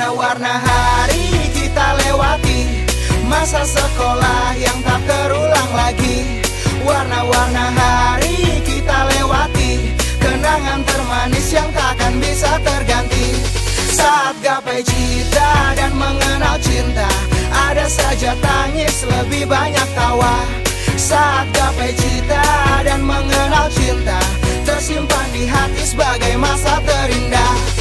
Warna-warna hari kita lewati, masa sekolah yang tak terulang lagi. Warna-warna hari kita lewati, kenangan termanis yang takkan bisa terganti. Saat gapai cita dan mengenal cinta, ada saja tangis lebih banyak tawa. Saat gapai cita dan mengenal cinta, tersimpan di hati sebagai masa terindah.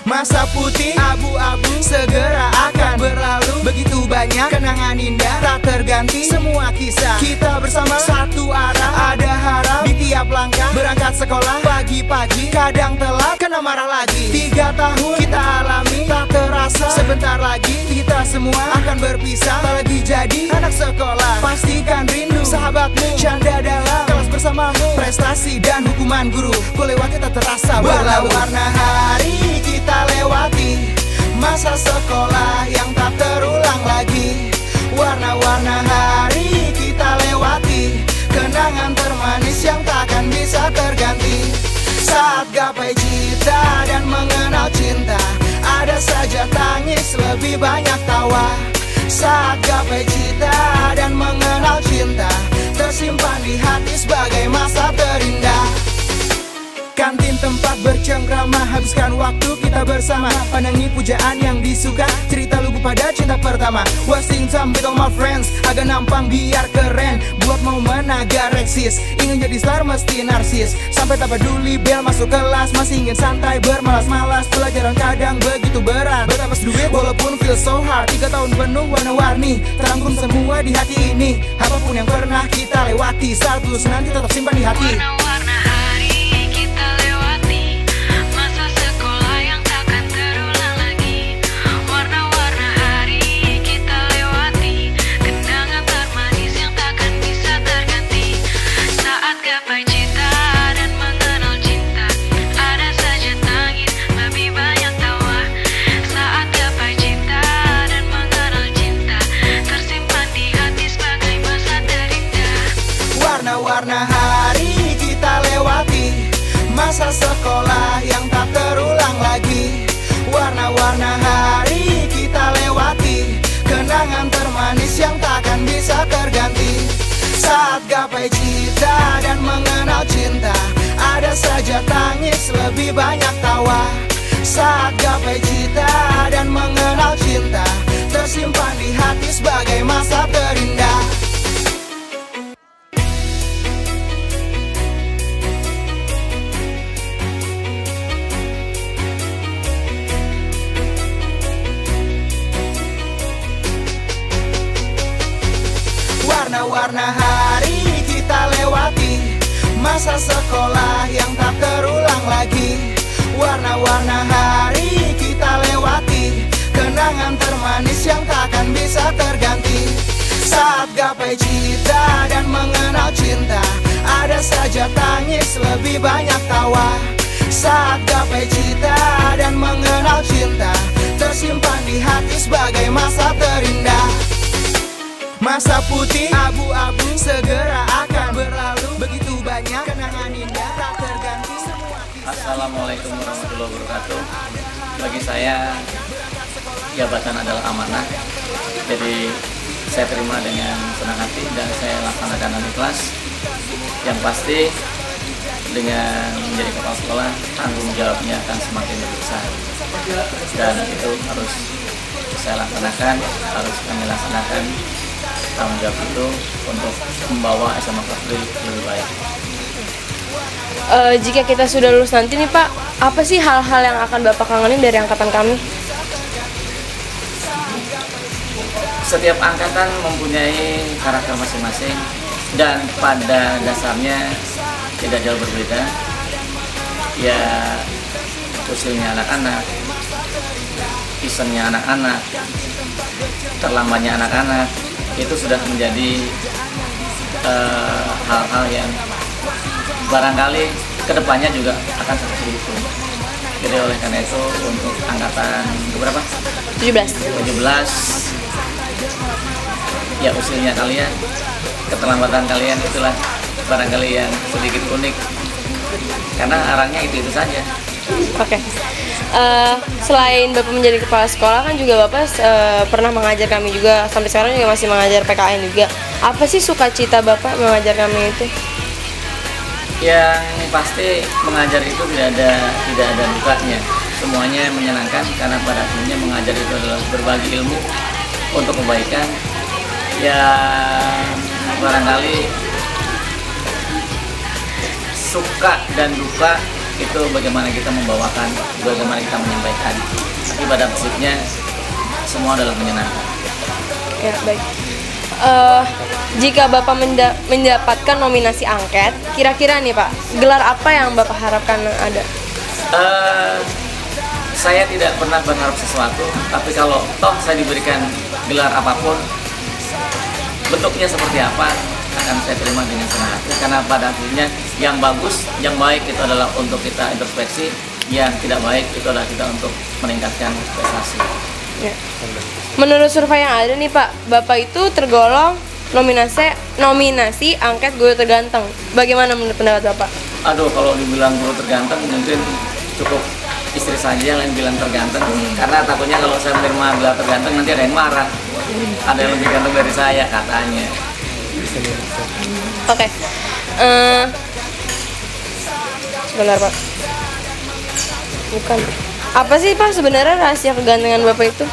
Masa putih abu-abu segera akan berlalu. Begitu banyak kenangan indah tak terganti. Semua kisah kita bersama satu arah. Ada harap di tiap langkah. Berangkat sekolah pagi-pagi, kadang telat kena marah lagi. 3 tahun kita alami, tak terasa sebentar lagi kita semua akan berpisah. Tak lagi jadi anak sekolah, pastikan rindu sahabatmu. Canda dalam kelas bersamamu, prestasi dan hukuman guru ku lewati tak terasa berlalu. Warna hari kita lewati, masa sekolah yang tak terulang lagi. Warna-warna hari kita lewati, kenangan termanis yang takkan bisa terganti. Saat gapai cita dan mengenal cinta, ada saja tangis lebih banyak tawa. Saat gapai cita dan mengenal cinta, tersimpan di hati sebagai masa terindah. Kantin tempat bercengkrama, habiskan waktu kita bersama. Pandangi pujaan yang disuka, cerita lugu pada cinta pertama. Wasting time with all my friends, agak nampang biar keren. Buat mau menaga reksis, ingin jadi star mesti narsis. Sampai tak peduli bel masuk kelas, masih ingin santai bermalas-malas. Pelajaran kadang begitu berat, betapa duit walaupun feel so hard. 3 tahun penuh warna-warni, terangkum semua di hati ini. Apapun yang pernah kita lewati, saat lulus nanti tetap simpan di hati. Warna-warna hari kita lewati, masa sekolah yang takkan terulang lagi. Warna-warna hari kita lewati, kenangan termanis yang takkan bisa terganti. Saat gapai cita dan mengenal cinta, ada saja tangis lebih banyak tawa. Saat gapai cinta dan mengenal cinta, tersimpan di hati sebagai masa terindah. Warna-warna hari kita lewati, masa sekolah yang tak terulang lagi. Warna-warna hari kita lewati, kenangan termanis yang takkan bisa terganti. Saat gapai cita dan mengenal cinta, ada saja tangis lebih banyak tawa. Saat gapai cita dan mengenal cinta, tersimpan di hati sebagai masa terindah. Warna-warna hari kita lewati, masa sekolah yang tak terulang lagi. Warna-warna hari kita lewati, kenangan termanis yang takkan bisa terganti. Saat gapai cita dan mengenal cinta, ada saja tangis lebih banyak tawa. Saat gapai cita dan mengenal cinta, tersimpan di hati sebagai masa terindah. Masa putih abu-abu segera akan berlalu. Begitu banyak kenangan indah tak terganti. Semua kisah. Assalamualaikum warahmatullahi wabarakatuh. Bagi saya, jabatan adalah amanah. Jadi saya terima dengan senang hati dan saya laksanakan dengan ikhlas. Yang pasti dengan menjadi kepala sekolah, tanggung jawabnya akan semakin besar. Dan itu harus saya laksanakan, harus kami laksanakan. Tanggung jawab itu untuk membawa SMA Kafri lebih baik. Jika kita sudah lulus nanti nih Pak, apa sih hal-hal yang akan Bapak kangenin dari angkatan kami? Setiap angkatan mempunyai karakter masing-masing dan pada dasarnya tidak jauh berbeda. Ya, usilnya anak-anak, isengnya anak-anak, terlambatnya anak-anak, itu sudah menjadi hal-hal yang barangkali kedepannya juga akan seperti itu. Jadi oleh karena itu untuk angkatan berapa? 17. Ya usilnya kalian, keterlambatan kalian itulah barangkali yang sedikit unik karena arahnya itu saja. Oke. Selain Bapak menjadi kepala sekolah kan juga Bapak pernah mengajar kami juga, sampai sekarang juga masih mengajar PKN juga. Apa sih sukacita Bapak mengajar kami itu? Yang pasti mengajar itu tidak ada dukanya. Semuanya menyenangkan karena pada akhirnya mengajar itu adalah berbagi ilmu untuk kebaikan. Yang barangkali suka dan duka itu bagaimana kita membawakan, bagaimana kita menyampaikan. Tapi pada prinsipnya semua adalah menyenangkan. Ya, baik. Jika Bapak mendapatkan nominasi angket, kira-kira nih Pak, gelar apa yang Bapak harapkan ada? Saya tidak pernah berharap sesuatu, tapi kalau toh saya diberikan gelar apapun, bentuknya seperti apa, akan saya terima dengan senang hati. Karena pada akhirnya yang bagus, yang baik itu adalah untuk kita introspeksi, yang tidak baik itu adalah kita untuk meningkatkan prestasi. Ya. Menurut survei yang ada nih Pak, Bapak itu tergolong nominasi angket guru terganteng. Bagaimana menurut pendapat Bapak? Aduh, kalau dibilang guru terganteng mungkin cukup istri saja yang bilang terganteng. Karena takutnya kalau saya menerima gelar terganteng nanti ada yang marah. Ada yang lebih ganteng dari saya katanya. Oke. Sebentar Pak. Bukan. Apa sih Pak sebenarnya rahasia kegantengan Bapak itu?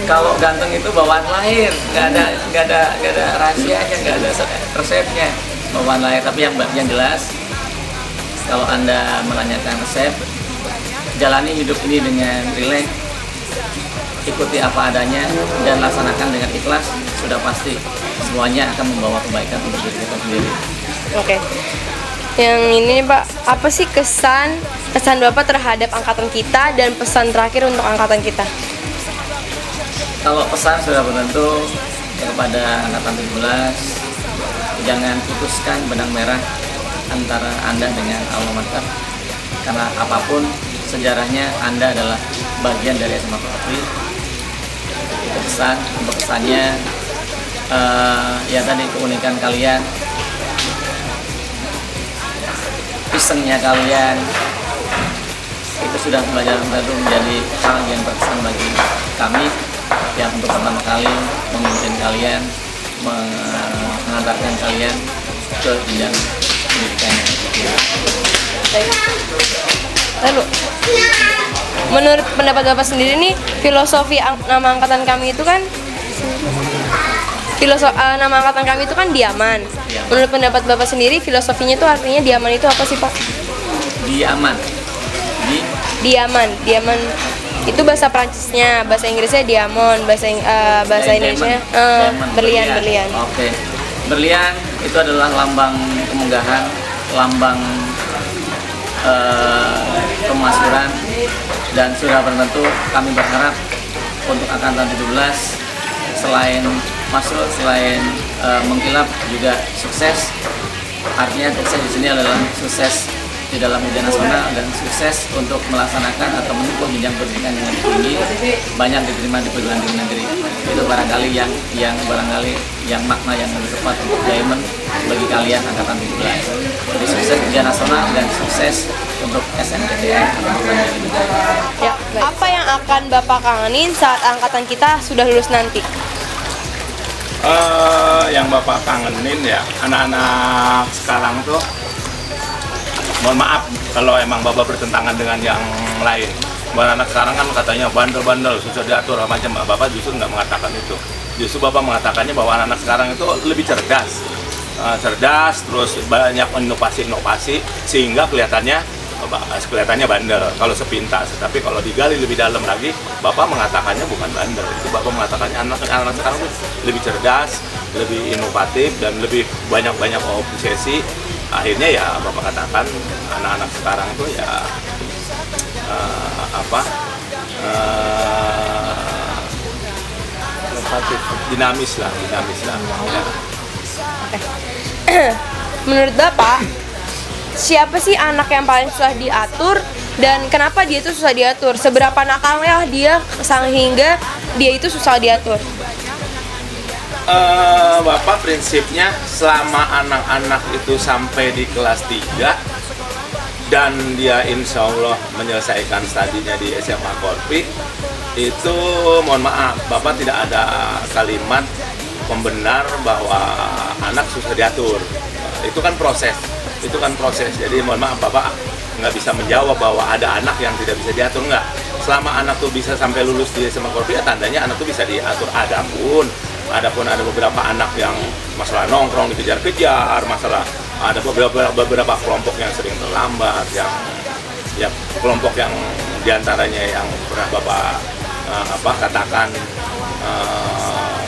Kalau ganteng itu bawaan lahir, nggak ada rahasianya, nggak ada resepnya, bawaan lahir. Tapi yang jelas, kalau Anda menanyakan resep, jalani hidup ini dengan rileks, ikuti apa adanya dan laksanakan dengan ikhlas, sudah pasti semuanya akan membawa kebaikan untuk diri kita sendiri. Oke. Yang ini nih Pak, apa sih kesan Bapak terhadap angkatan kita dan pesan terakhir untuk angkatan kita? Kalau pesan sudah tentu kepada angkatan 17, jangan putuskan benang merah antara Anda dengan alma mater, karena apapun sejarahnya Anda adalah bagian dari SMA Topri. Itu pesan. Untuk pesannya ya tadi, keunikan kalian, isengnya kalian, itu sudah pelajaran baru menjadi hal yang berkesan bagi kami yang untuk pertama kali memimpin kalian, mengantarkan kalian ke jenjang pendidikan yang tinggi. Lalu, menurut pendapat Bapak sendiri nih, filosofi nama angkatan kami itu kan nama angkatan kami itu kan Diaman. Menurut pendapat Bapak sendiri, filosofinya itu artinya Diaman itu apa sih Pak? Diaman. Diaman itu bahasa Prancisnya, bahasa Inggrisnya diamond, bahasa Indonesia berlian. Oke. Berlian itu adalah lambang kemegahan, lambang kemakmuran, dan sudah tentu kami berharap untuk angkatan 17 selain masuk, selain mengkilap juga sukses. Artinya sukses di sini adalah sukses di dalam ujian nasional dan sukses untuk melaksanakan atau menempuh jenjang pendidikan yang lebih tinggi, banyak diterima di perguruan tinggi negeri. Itu barangkali yang makna yang lebih tepat untuk diamond bagi kalian angkatan 17. Jadi sukses ujian nasional dan sukses untuk SNMPTN atau perguruan tinggi negeri. Ya, apa yang akan Bapak kangenin saat angkatan kita sudah lulus nanti? Yang Bapak kangenin ya anak-anak sekarang tuh, mohon maaf kalau emang Bapak bertentangan dengan yang lain. Anak sekarang kan katanya bandel-bandel, susah diatur macam. Bapak justru nggak mengatakan itu. Justru Bapak mengatakannya bahwa anak-anak sekarang itu lebih cerdas, terus banyak inovasi sehingga kelihatannya bandel kalau sepintas. Tapi kalau digali lebih dalam lagi, Bapak mengatakannya bukan bandel. Itu Bapak mengatakannya anak-anak sekarang lebih cerdas, lebih inovatif, dan lebih banyak obsesi. Akhirnya ya Bapak katakan anak-anak sekarang itu ya dinamis lah ya. Menurut Bapak, siapa sih anak yang paling susah diatur dan kenapa dia itu susah diatur? Seberapa nakalnya dia sehingga dia itu susah diatur? Bapak prinsipnya selama anak-anak itu sampai di kelas 3, dan dia insya Allah menyelesaikan studinya di SMA Korpi, itu mohon maaf, Bapak tidak ada kalimat pembenar bahwa anak susah diatur. Itu kan proses, jadi mohon maaf Bapak nggak bisa menjawab bahwa ada anak yang tidak bisa diatur, nggak. Selama anak tuh bisa sampai lulus di SMA Korpi, ya tandanya anak tuh bisa diatur. Adapun ada beberapa anak yang masalah nongkrong dikejar-kejar, masalah ada beberapa kelompok yang sering terlambat, yang ya kelompok yang diantaranya yang pernah Bapak katakan,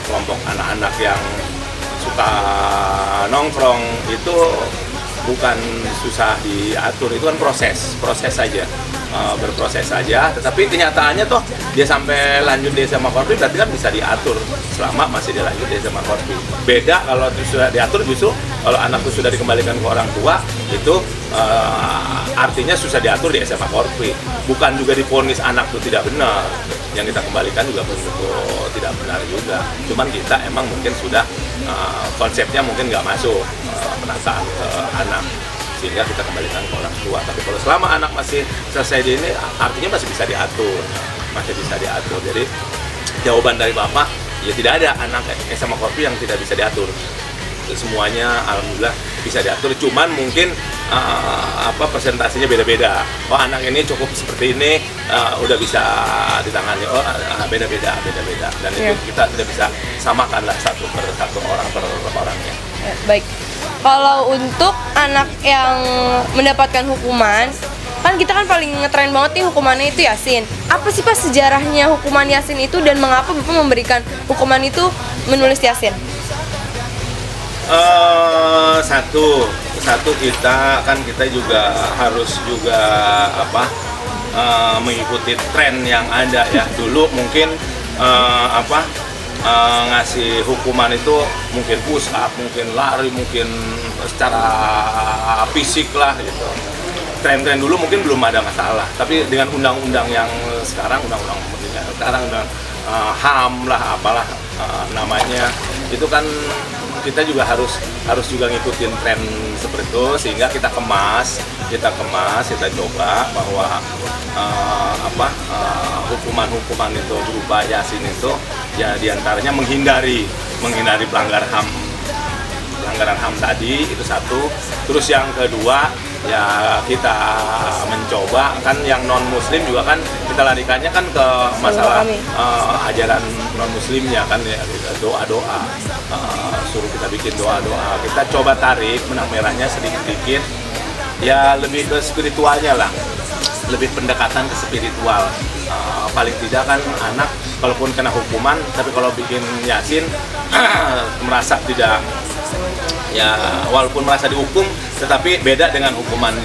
kelompok anak-anak yang suka nongkrong itu bukan susah diatur, itu kan proses saja, berproses saja. Tetapi kenyataannya toh dia sampai lanjut di SMA Korpi berarti kan bisa diatur selama masih dia lanjut di SMA Korpi. Beda kalau sudah diatur, justru kalau anak itu sudah dikembalikan ke orang tua itu artinya susah diatur di SMA Korpi. Bukan juga divonis anak itu tidak benar, yang kita kembalikan juga belum tentu tidak benar juga. Cuman kita emang mungkin sudah konsepnya mungkin nggak masuk penataan ke anak, sehingga kita kembalikan ke orang tua. Tapi kalau selama anak masih selesai di ini, artinya masih bisa diatur, Jadi jawaban dari Bapak, ya tidak ada anak SMA Korpi yang tidak bisa diatur. Semuanya alhamdulillah bisa diatur, cuman mungkin persentasenya beda-beda. Oh, anak ini cukup seperti ini, udah bisa ditangani. Oh, beda-beda. Dan itu kita tidak bisa samakan lah satu per orangnya. Baik. Kalau untuk anak yang mendapatkan hukuman, kan kita kan paling ngetren banget nih hukumannya itu Yasin. Apa sih Pak sejarahnya hukuman Yasin itu, dan mengapa Bapak memberikan hukuman itu menulis Yasin? Satu kita juga harus mengikuti tren yang ada ya. Dulu mungkin ngasih hukuman itu mungkin push up, mungkin lari, mungkin secara fisik lah gitu. Tren-tren dulu mungkin belum ada masalah, tapi dengan undang-undang yang sekarang, undang-undang HAM lah apalah namanya, itu kan kita juga harus juga ngikutin tren seperti itu, sehingga kita kemas, kita coba bahwa hukuman-hukuman itu berupa Yasin itu ya diantaranya menghindari pelanggaran HAM tadi, itu satu. Terus yang kedua ya kita mencoba kan yang non muslim juga kan kita larikannya kan ke masalah ajaran non muslimnya kan ya, doa-doa, suruh kita bikin doa-doa, kita coba tarik benang merahnya sedikit-sedikit ya, lebih ke spiritualnya lah, lebih pendekatan ke spiritual. Paling tidak kan anak kalaupun kena hukuman, tapi kalau bikin Yasin merasa tidak, ya walaupun merasa dihukum, tetapi beda dengan hukuman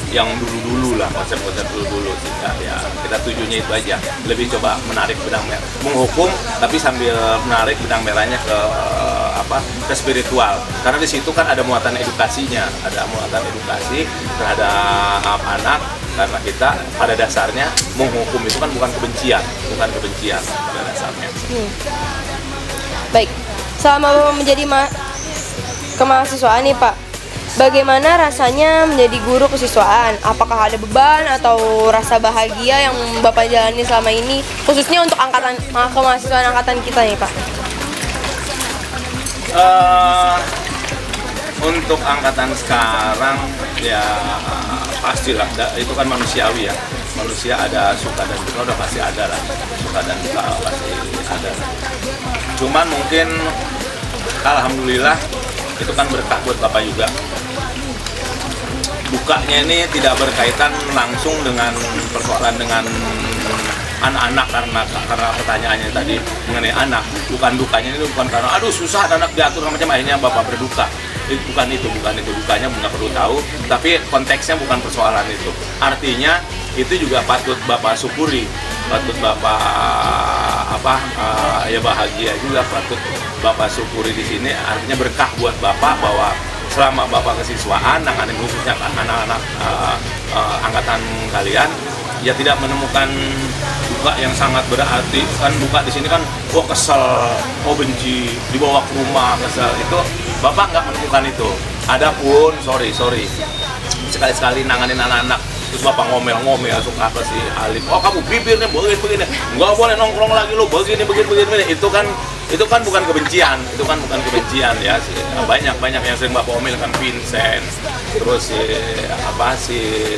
yang dulu-dulu lah, konsep-konsep dulu-dulu. Sehingga ya kita tujuannya itu aja, lebih coba menarik benang merah, menghukum tapi sambil menarik benang merahnya ke spiritual, karena di situ kan ada muatan edukasinya, ada muatan edukasi terhadap anak, karena kita pada dasarnya menghukum itu kan bukan kebencian pada dasarnya. Baik, selama Bapak menjadi kemahasiswaan nih Pak, bagaimana rasanya menjadi guru kesiswaan? Apakah ada beban atau rasa bahagia yang Bapak jalani selama ini, khususnya untuk kemahasiswaan angkatan kita nih Pak? Untuk angkatan sekarang ya pastilah, itu kan manusiawi ya, manusia ada suka dan duka, udah pasti ada lah, suka dan duka pasti ada. Cuman mungkin alhamdulillah itu kan berkah buat Bapak juga. Dukanya ini tidak berkaitan langsung dengan persoalan dengan anak-anak, karena pertanyaannya tadi mengenai anak. Bukan dukanya ini bukan karena aduh susah anak diatur macam akhirnya Bapak berduka. Bukan itu dukanya nggak perlu tahu, tapi konteksnya bukan persoalan itu. Artinya itu juga patut Bapak syukuri, patut Bapak ya bahagia juga, patut Bapak syukuri di sini. Artinya berkah buat Bapak bahwa selama Bapak kesiswaan, khususnya anak-anak angkatan kalian, ya tidak menemukan duka yang sangat berarti. Kan duka di sini kan, kesel, benci, dibawa ke rumah, kesel, itu Bapak nggak menemukan itu. Adapun sorry, sekali-sekali nanganin anak-anak terus bapak ngomel-ngomel langsung apa sih Alif, oh kamu bibirnya begini nggak boleh nongkrong lagi lo begini itu kan bukan kebencian, ya sih. Banyak yang sering bapak omel kan Vincent, terus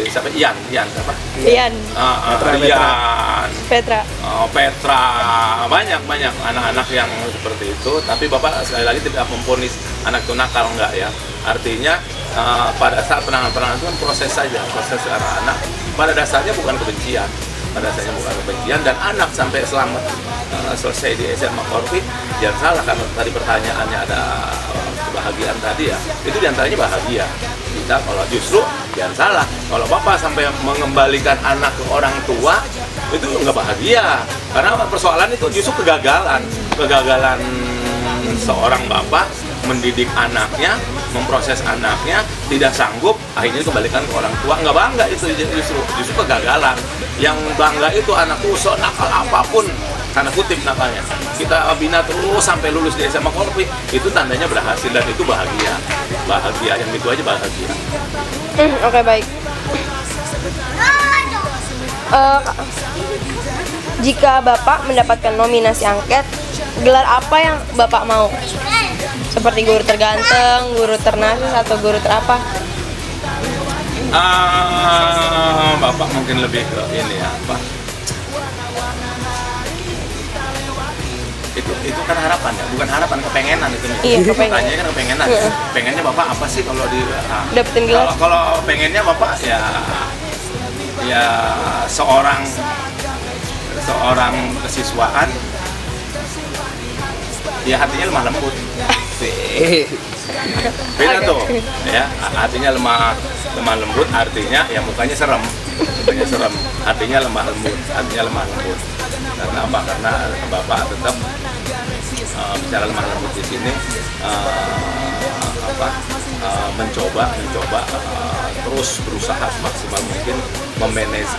siapa Ian siapa? Ian. Petra. Petra, banyak anak-anak yang seperti itu. Tapi bapak sekali lagi tidak memvonis anak itu nakal, enggak ya. Artinya pada saat penanganan itu kan proses anak-anak. Pada dasarnya bukan kebencian. Dan anak sampai selamat selesai di SMA Korpi, jangan salah karena tadi pertanyaannya ada kebahagiaan tadi ya, itu diantaranya bahagia. Kita kalau justru jangan salah, kalau bapak sampai mengembalikan anak ke orang tua itu nggak bahagia, karena persoalan itu justru kegagalan seorang bapak mendidik anaknya, memproses anaknya, tidak sanggup, akhirnya kembalikan ke orang tua, nggak bangga, itu justru kegagalan. Yang bangga itu anak tuh nakal apapun, tanda kutip nakalnya, kita bina terus sampai lulus di SMA Korpi, itu tandanya berhasil dan itu bahagia, yang itu aja bahagia. Oke, baik. Jika Bapak mendapatkan nominasi angket, gelar apa yang Bapak mau? Seperti guru terganteng, guru ternasis, atau guru terapa? Bapak mungkin lebih ke ini ya, Pak. Itu kan harapan ya, bukan harapan, kepengenan itu. Iya, kepengenan. Tanya kan kepengenan. Pengennya Bapak apa sih kalau di dapetin gelar? Kalau pengennya Bapak ya seorang kesiswaan ya hatinya lemah lembut. Beda tuh ya, hatinya lemah lembut, artinya ya mukanya serem, artinya lemah lembut. Karena apa? Karena Bapak tetap bicara lemah lembut di sini mencoba terus berusaha semaksimal mungkin memanage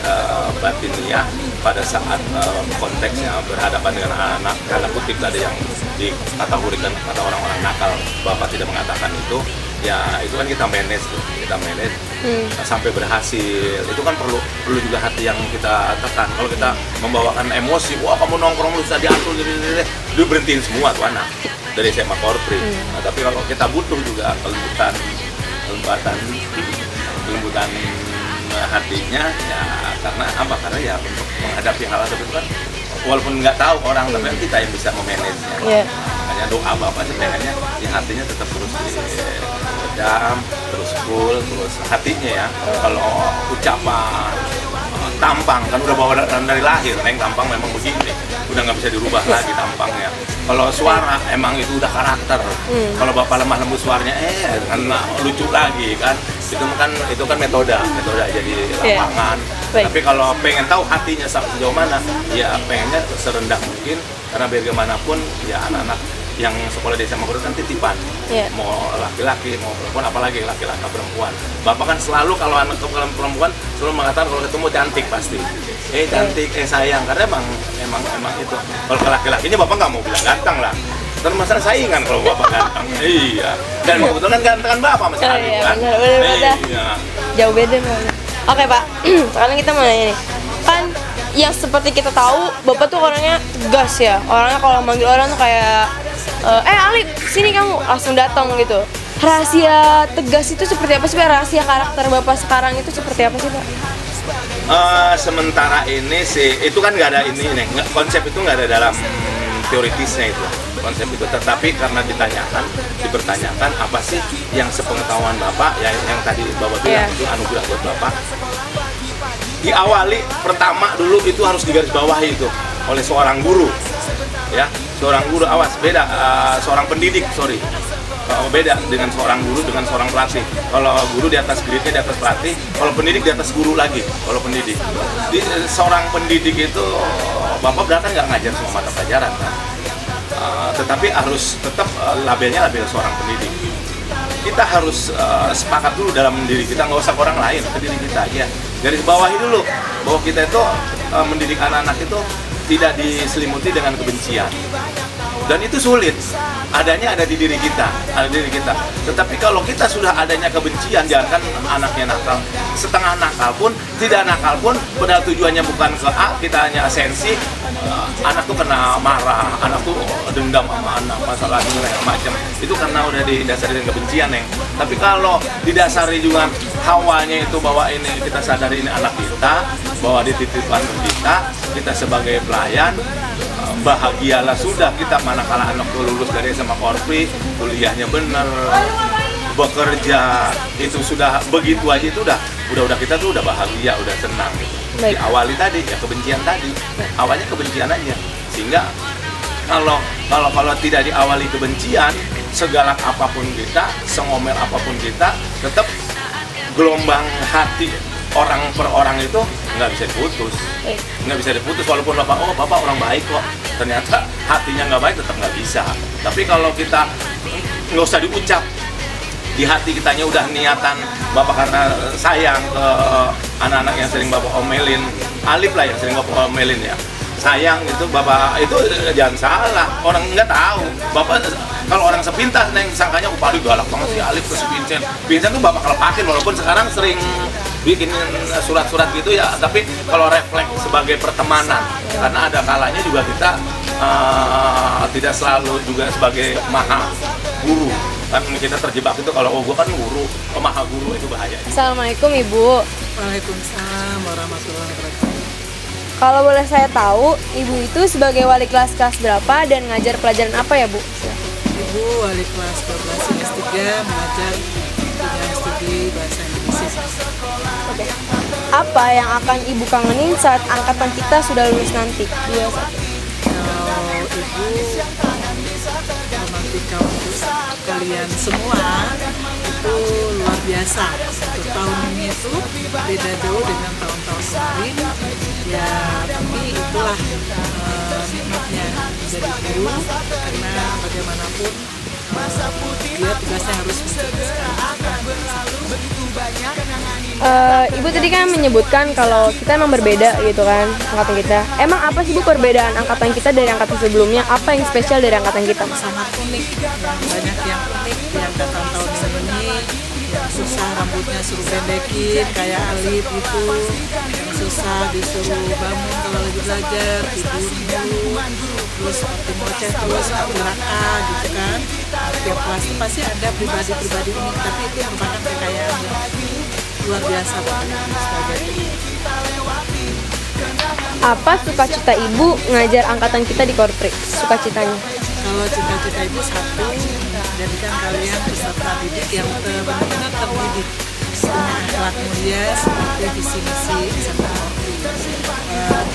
batiniah pada saat konteksnya berhadapan dengan anak-anak, karena kutip tadi yang dikategorikan kata orang-orang nakal, Bapak tidak mengatakan itu, ya itu kan kita manage sampai berhasil. Itu kan perlu juga hati yang kita tekan. Kalau kita membawakan emosi, wah kamu nongkrong lu bisa diatur, dia berhentiin semua tuh anak dari SMA Korpri. Nah, tapi kalau kita butuh juga kelembutan hatinya ya, karena apa? Karena ya untuk menghadapi hal tersebut kan walaupun nggak tahu orang, tapi kita yang bisa memanage-nya. Makanya doa Bapak sebenarnya ya hatinya tetap terus diredam, terus cool, terus hatinya ya. Kalau ucapan tampang kan udah bawa dari lahir, tampang memang begini, udah nggak bisa dirubah lagi tampangnya. Kalau suara emang itu udah karakter. Kalau Bapak lemah lembut suaranya kan lucu lagi kan. Itu kan metode aja di lapangan. Tapi kalau pengen tahu hatinya sejauh mana, ya pengennya serendah mungkin, karena biar gimana pun ya anak-anak yang sekolah di SMA Korpi kan titipan, mau laki-laki mau perempuan, apalagi laki-laki perempuan. Bapak kan selalu kalau anak perempuan selalu mengatakan kalau ketemu cantik pasti, cantik, sayang, karena emang itu. Kalau ke laki-lakinya Bapak nggak mau bilang ganteng lah, terus masalah saingan kalau Bapak ganteng. Iya, dan kebetulan gantengan Bapak masih kan. Bener. Jauh beda banget. Oke Pak, sekarang kita mau nanya nih, kan yang seperti kita tahu Bapak tuh orangnya tegas ya, orangnya kalau manggil orang tuh kayak Alif, sini kamu, langsung datang gitu. Rahasia tegas itu seperti apa sih Pak? Rahasia karakter Bapak sekarang itu seperti apa sih Pak? Sementara ini sih, itu kan nggak ada konsep itu nggak ada dalam teoritisnya itu, konsep itu. Tetapi karena dipertanyakan apa sih yang sepengetahuan Bapak, yang tadi Bapak bilang itu anugerah buat Bapak. Diawali pertama dulu itu harus digarisbawahi itu oleh seorang guru, ya. Seorang guru, awas, beda, seorang pendidik, beda dengan seorang guru dengan seorang pelatih. Kalau guru di atas gridnya, di atas pelatih, kalau pendidik di atas guru lagi. Kalau pendidik, seorang pendidik itu Bapak berarti nggak ngajar semua mata pelajaran kan? Tetapi harus tetap labelnya label seorang pendidik. Kita harus sepakat dulu dalam diri kita, nggak usah ke orang lain, ke diri kita aja. Garis bawahi dulu bahwa kita itu mendidik anak-anak itu tidak diselimuti dengan kebencian. Dan itu sulit. Adanya ada di diri kita, ada di diri kita. Tetapi kalau kita sudah adanya kebencian, jangankan anaknya nakal, setengah nakal pun, tidak nakal pun, padahal tujuannya bukan ke A, kita hanya asensi, anak tuh kena marah, anak tuh dendam sama anak, masalah segala macam. Itu karena udah didasari dengan kebencian, Neng. Tapi kalau didasari juga hawanya itu bahwa ini kita sadari ini anak kita, bahwa dititipkan ke kita sebagai pelayan, bahagialah sudah kita manakala anak lulus dari SMA Korpri, kuliahnya bener, bekerja itu sudah begitu aja, itu udah kita tuh udah bahagia, udah senang gitu. Diawali tadi ya kebencian tadi, awalnya kebencian aja, sehingga kalau tidak diawali kebencian, segalak apapun kita, sengomel apapun kita, tetap gelombang hati orang per orang itu nggak bisa diputus, walaupun bapak orang baik kok, ternyata hatinya nggak baik, tetap nggak bisa. Tapi kalau kita nggak usah diucap, di hati kitanya udah niatan bapak karena sayang ke anak-anak yang sering bapak omelin, Alif lah yang sering bapak omelin ya, sayang itu bapak itu jangan salah, orang nggak tahu bapak. Kalau orang sepintas, Neng, sangkanya paling galak banget si Alif ke si Vincent tuh bapak kelepakin, walaupun sekarang sering bikin surat-surat gitu ya, tapi kalau refleks sebagai pertemanan, karena ada kalanya juga kita tidak selalu juga sebagai maha guru, kan kita terjebak itu kalau gue kan guru, maha guru itu bahaya. Assalamualaikum Ibu. Waalaikumsalam warahmatullahi wabarakatuh. Kalau boleh saya tahu, Ibu itu sebagai wali kelas berapa dan ngajar pelajaran apa ya Bu? Ibu wali kelas 12 S3 mengajar bidang studi bahasa Indonesia. Oke. Apa yang akan Ibu kangenin saat angkatan kita sudah lulus nanti? Kalau Ibu menanti kampus kalian semua itu luar biasa. Untuk tahun ini itu beda jauh dengan tahun-tahun kemarin. Ya, tapi itulah nikmatnya menjadi guru, karena bagaimanapun dia tugasnya harus Ibu tadi kan menyebutkan kalau kita emang berbeda gitu kan angkatan kita. Emang apa sih Bu perbedaan angkatan kita dari angkatan sebelumnya? Apa yang spesial dari angkatan kita? Sangat unik, banyak yang unik di angkatan tahun ini. Yang susah rambutnya suruh pendekin kayak Alif itu, yang susah disuruh bangun kalau lagi belajar, tidur dulu, terus seperti ngoceh terus raka gitu kan. Tiap kelas itu pasti ada pribadi-pribadi unik, tapi itu merupakan kekayaan yang luar biasa sebagai guru. Apa sukacita Ibu ngajar angkatan kita di Korpri? Sukacitanya? Kalau cita-cita Ibu satu, jadikan kalian peserta didik yang benar-benar terdidik, punya akhlak mulia seperti visi misi SMA Korpri.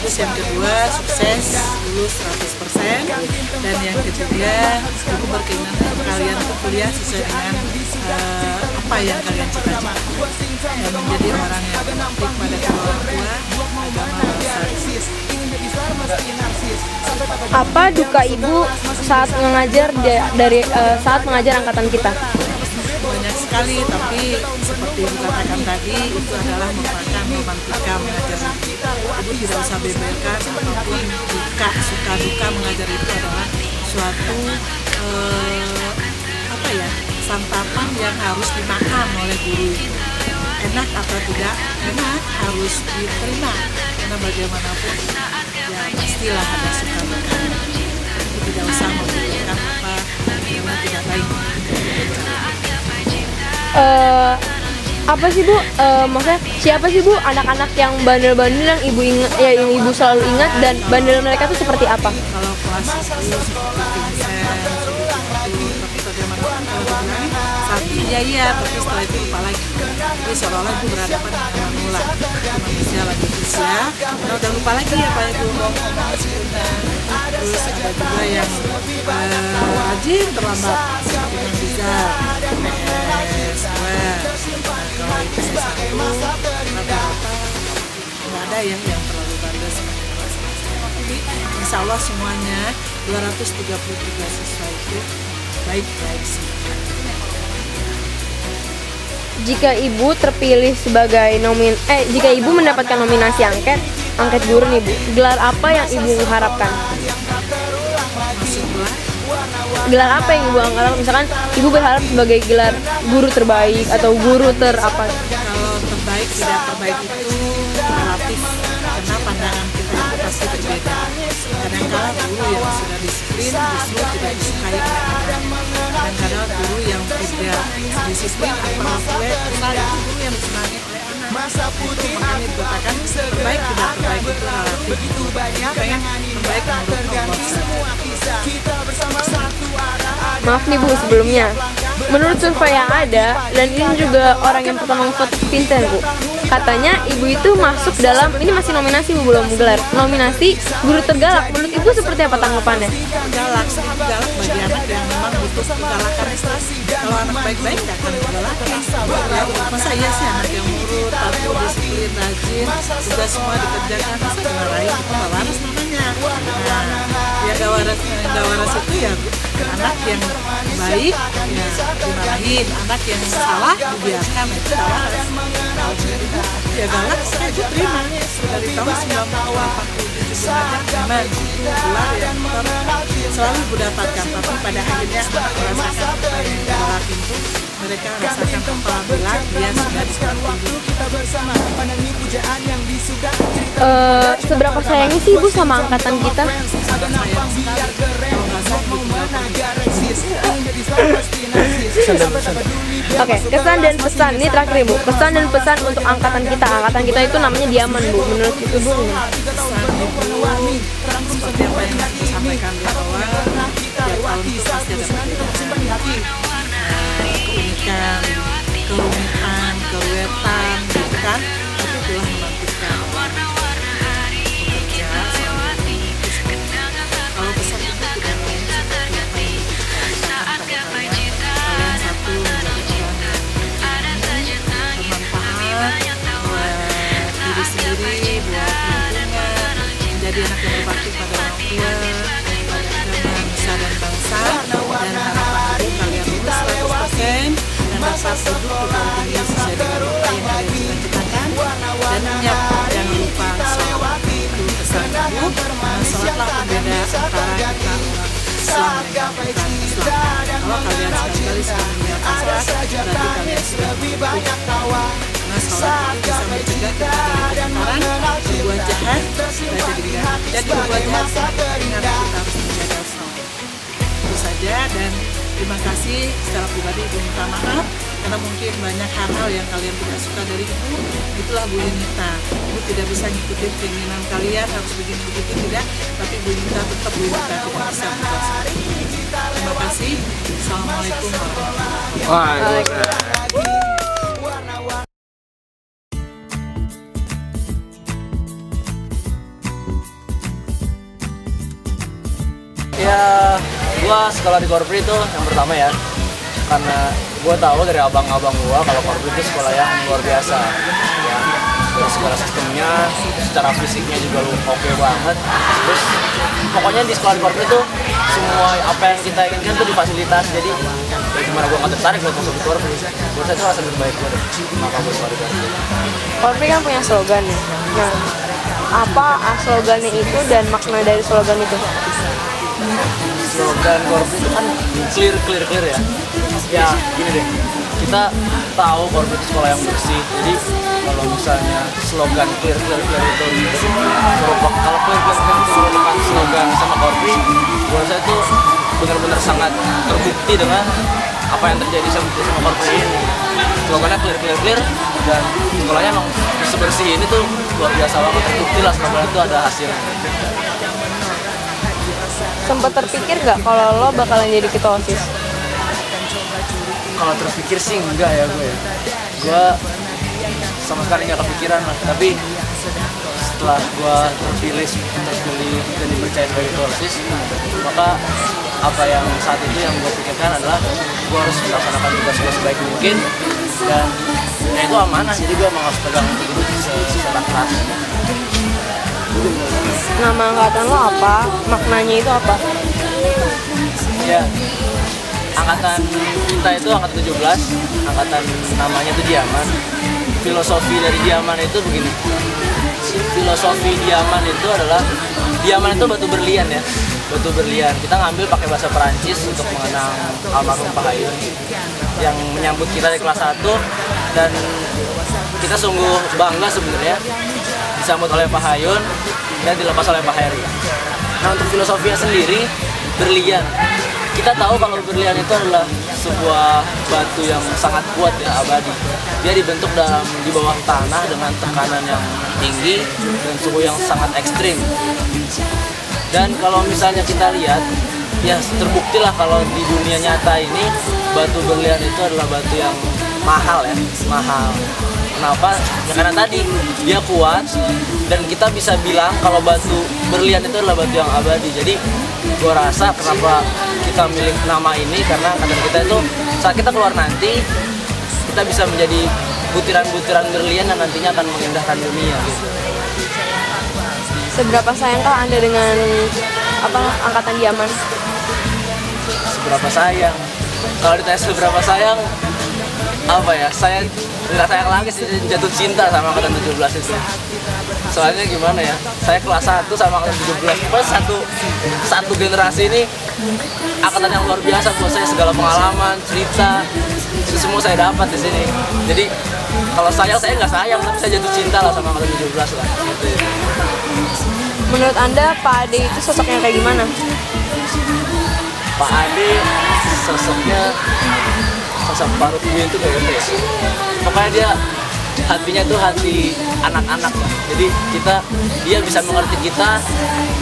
Terus yang kedua, sukses, lulus 100%. Dan yang ketiga, Ibu berkeinginan kalian untuk kuliah sesuai dengan apa yang kalian cita-citakan, dan menjadi orang yang berbakti pada kedua orang tua, agama, bangsa. Apa duka Ibu saat mengajar saat mengajar angkatan kita? Banyak sekali, tapi seperti dikatakan tadi, itu adalah merupakan romantika mengajar. Ibu tidak usah beberkan apapun duka, suka duka mengajar itu adalah suatu santapan yang harus dimakan oleh guru itu. Enak atau tidak enak harus diterima, karena bagaimanapun ya pastilah ada suka duka. Ibu tidak usah memikirkan apa karena tidak baik. Apa sih Bu? Maksudnya siapa sih Bu anak-anak yang bandel-bandel yang Ibu ingat, yang Ibu selalu ingat, dan bandel mereka tuh seperti apa? Kalau kelas itu seperti Vincent, tapi bagaimanapun kalau dibilang satu iya, tapi setelah itu lupa lagi. Jadi seolah-olah itu berhadapan dengan mula. Manusia lagi usia, karena udah lupa lagi apa yang itu ngomong sebelumnya. Terus ada juga yang rajin terlambat, seperti yang bisa PS 2. Kalau itu satu rata-rata nggak ada yang terlalu bandel seperti kelas. Tapi insya Allah semuanya 233 siswa itu baik-baik semua. Jika Ibu terpilih sebagai jika Ibu mendapatkan nominasi angket guru nih Bu, gelar apa yang Ibu harapkan? Masuk gelar gelar apa yang ibu angkat? Misalkan ibu berharap sebagai gelar guru terbaik atau guru apa? Kalau terbaik tidak terbaik itu relatif, karena pandangan kita itu pasti berbeda. Kadang-kadang guru yang sudah disiplin justru tidak disukai oleh anak. Kadang-kadang guru yang tidak disiplin atau flat itu guru yang disenangi oleh anak. Itu makanya dikatakan terbaik tidak terbaik itu relatif. Pengen terbaik menurut Allah. Maaf nih Bu sebelumnya. Menurut survei yang ada, dan ini juga orang yang pertama memfoto Pinter Bu, katanya ibu itu masuk dalam, ini masih nominasi Bu, belum gelar, nominasi guru tergalak. Menurut ibu seperti apa tanggapannya? Galak bagi anak yang memang butuh kegalakan. Kalau anak baik-baik nggak akan digalakan. Masa iya sih anak yang nurut, patuh, disiplin, rajin, tugas semua dikerjakan, masa dimarahin, itu nggak waras namanya. Ya nggak waras itu ya anak yang baik ya dimarahin, anak yang salah dibiarkan, itu nggak waras. Ya galak saya aja terima dari tahun 1987 aman gelar yang selalu ibu dapatkan, tapi pada akhirnya anak merasakan apa yang galak itu mereka rasakan apabila dia sudah disekolahkan. Seberapa sayangnya sih ibu sama angkatan kita? Oke, kesan dan pesan ini terakhir Bu. Kesan dan pesan untuk angkatan kita. Angkatan kita itu namanya Diaman Bu. Menurut itu Bu, seperti apa yang saya sampaikan di awal, tiap tahun itu pasti ada perbedaan, keunikan, kerumitan, keruwetan, gitu kan? Itu telah membangkitkan bekerja selalu. Kalau pesan itu tidak lain seperti apa yang disampaikan kepada kalian satu menjadi orang yang bermanfaat buat diri sendiri, buat lingkungan, menjadi anak yang berbakti pada orang tua, pada agama, nusa dan bangsa, dan harapan ibu kalian lulus 100% dan dapat duduk di bangku tinggi sesuai dengan apa yang kalian cita-citakan. Dan ingat, jangan lupa sholat. Itu pesan ibu. Sholatlah pembeda antara kita umat Islam dengan bukan Islam. Kalau kalian sekali-kali sudah meninggalkan sholat, berarti kalian sudah berbuat. Karena sholat itu bisa mencegah kita dari kemungkaran, berbuat jahat, dan berbuat jahat ingat kita harus menjaga sholat. Itu saja, dan terima kasih secara pribadi ibu minta maaf karena mungkin banyak hal-hal yang kalian tidak suka dari ibu. Itulah Bu Yunita. Ibu tidak bisa ngikutin keinginan kalian harus begini begitu, tidak, tapi Bu Yunita tetap Bu Yunita, tidak bisa berbuat seperti itu. Terima kasih. Assalamualaikum warahmatullahi wabarakatuh. Ya, gua sekolah di Korpri itu yang pertama ya, karena gua tahu dari abang-abang gua kalau Korpri itu sekolah yang luar biasa ya. Dari segala sistemnya, secara fisiknya juga oke banget. Terus pokoknya di sekolah di Korpri itu semua apa yang kita inginkan tuh difasilitasi. Jadi gimana gua nggak tertarik buat masuk di Korpri. Menurut saya itu alasan terbaik gua deh, maka gua sekolah di Korpri. Korpri kan punya slogan nih. Nah, apa slogannya itu dan makna dari slogan itu? Slogan Korpri itu kan clear ya. Ya gini deh, kita tahu Korpri itu sekolah yang bersih. Jadi kalau misalnya slogan clear itu kalau clear itu merupakan slogan sama Korpri, menurut saya itu benar-benar sangat terbukti dengan apa yang terjadi sama Korpri ini. Slogannya clear dan sekolahnya emang sebersih ini tuh luar biasa banget, terbukti lah slogan itu ada hasilnya. Sempat terpikir nggak kalau lo bakalan jadi ketua OSIS? Kalau terpikir sih enggak ya gue. Gue sama sekali nggak kepikiran lah. Tapi setelah gue terpilih dan dipercaya sebagai ketua OSIS, maka apa yang saat itu yang gue pikirkan adalah gue harus melaksanakan tugas gue sebaik mungkin, dan ya itu amanah. Jadi gue emang harus pegang itu sekeras. Nama angkatan lo apa? Maknanya itu apa? Ya, angkatan kita itu angkatan 17, angkatan namanya itu Diaman. Filosofi dari Diaman itu begini. Filosofi Diaman itu adalah, Diaman itu batu berlian ya. batu berlian. Kita ngambil pakai bahasa Perancis untuk mengenang almarhum Pak Hayun yang menyambut kita di kelas 1, dan kita sungguh bangga sebenarnya disambut oleh Pak Hayun dan dilepas oleh Pak Heri. Nah, untuk filosofinya sendiri, berlian, kita tahu kalau berlian itu adalah sebuah batu yang sangat kuat ya, abadi. Dia dibentuk di bawah tanah dengan tekanan yang tinggi dan suhu yang sangat ekstrim. Dan kalau misalnya kita lihat, ya terbukti lah kalau di dunia nyata ini batu berlian itu adalah batu yang mahal ya, mahal. Kenapa? Ya karena tadi dia kuat, dan kita bisa bilang kalau batu berlian itu adalah batu yang abadi. Jadi gua rasa kenapa kita milih nama ini, karena kata kita itu saat kita keluar nanti kita bisa menjadi butiran-butiran berlian yang nantinya akan mengindahkan dunia gitu. Seberapa sayangkah Anda dengan angkatan zaman? Seberapa sayang? Kalau ditanya seberapa sayang, saya nggak sayang lagi sih, jatuh cinta sama angkatan 17 itu. Soalnya gimana ya, saya kelas 1 sama angkatan 17, pas satu generasi ini angkatan yang luar biasa buat saya, segala pengalaman, cerita, itu semua saya dapat di sini. Jadi kalau saya nggak sayang, tapi saya jatuh cinta lah sama angkatan 17 lah. Gitu ya. Menurut Anda Pak Ade itu sosoknya kayak gimana? Pak Ade sosoknya sosok parut gue itu kayak gitu ya. Pokoknya dia hatinya tuh hati anak-anak lah. Jadi dia bisa mengerti kita,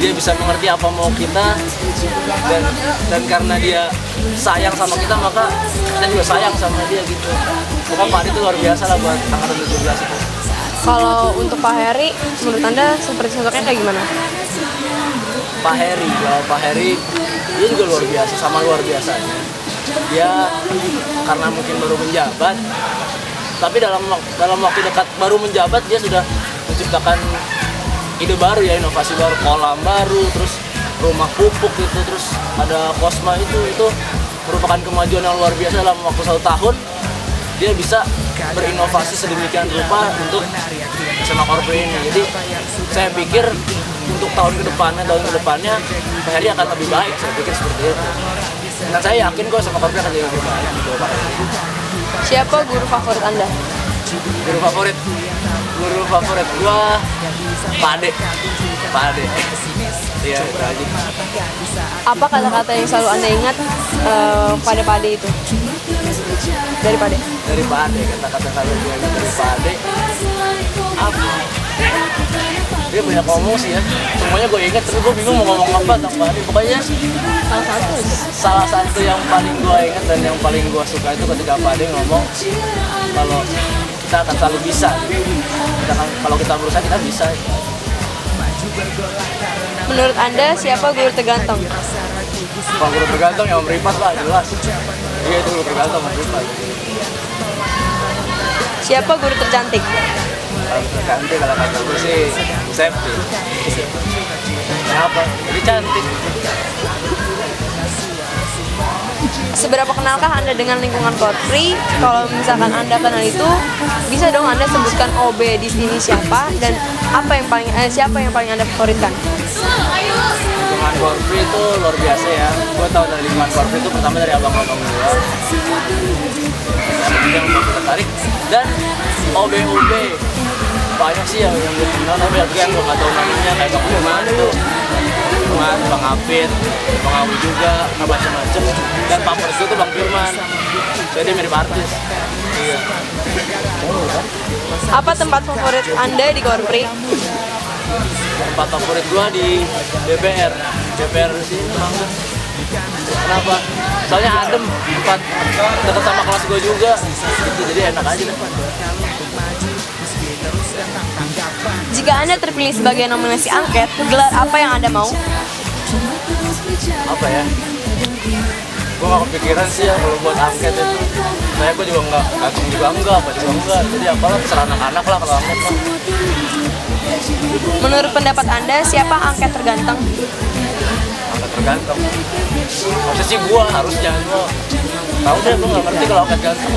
dia bisa mengerti apa mau kita, dan karena dia sayang sama kita, maka kita juga sayang sama dia gitu. Pokoknya Pak Ade itu luar biasa lah buat angkatan 17 itu. Kalau untuk Pak Heri, menurut Anda seperti sosoknya kayak gimana? Pak Heri dia juga luar biasa, sama luar biasanya. Dia karena mungkin baru menjabat, tapi dalam waktu dekat baru menjabat dia sudah menciptakan ide baru ya, inovasi baru, kolam baru, terus rumah pupuk itu, terus ada Kosma itu merupakan kemajuan yang luar biasa. Dalam waktu 1 tahun dia bisa berinovasi sedemikian rupa untuk SMA Korpri ini. Jadi saya pikir untuk tahun kedepannya Pak Heri akan lebih baik, saya pikir seperti itu. Dan saya yakin kok SMA Korpri akan jadi lebih baik. Siapa guru favorit Anda? Guru favorit gua Pak Ade. Iya, itu aja. Apa kata-kata yang selalu Anda ingat pada Pak Ade itu? Dari Pak Ade? Dari Pak Ade, kata-kata selalu gue ingat dari Pak Ade. Apa? Dia banyak ngomong sih ya. Semuanya gue ingat, tapi gue bingung mau ngomong apa tentang Pak Ade. Pokoknya salah satu yang paling gue ingat dan yang paling gue suka itu ketika Pak Ade ngomong kalau kita akan selalu bisa. Kalau kita berusaha kita bisa. Menurut Anda siapa guru terganteng? Kalau guru terganteng ya Om Ripas lah, jelas. Iya, itu guru terganteng Om Ripas. Siapa guru tercantik? Kalau tercantik, kalau kata gue sih Septi. Kenapa? Jadi cantik. Seberapa kenalkah Anda dengan lingkungan Korpri? Kalau misalkan Anda kenal itu, bisa dong Anda sebutkan OB di sini siapa dan siapa yang paling Anda favoritkan? Lingkungan Korpri itu luar biasa ya. Gue tahu dari lingkungan Korpri itu pertama dari abang-abang gue yang tertarik, dan OB banyak sih yang gue kenal, tapi yang gue nggak tahu namanya, kayak Bang Firman itu, Bang Apit, Bang Awi juga, nggak macam-macam. Dan favorit gue tuh Bang Firman, jadi mirip artis. Iya. Apa tempat favorit Anda di Korpri? Tempat favorit gue di DPR di sini. Kenapa? Soalnya adem, tempat dekat sama kelas gue juga, gitu, jadi enak aja deh. Jika Anda terpilih sebagai nominasi angket, gelar apa yang Anda mau? Apa ya? Gue gak kepikiran sih ya kalau buat angket itu. Saya gue juga nggak, kagum juga enggak, apa juga enggak. Jadi apalah, terserah anak-anak lah kalau angket mah. Menurut pendapat Anda, siapa angket terganteng? Angket terganteng? Maksudnya sih gue harusnya, gue tahu deh, gue gak ngerti kalau angket ganteng.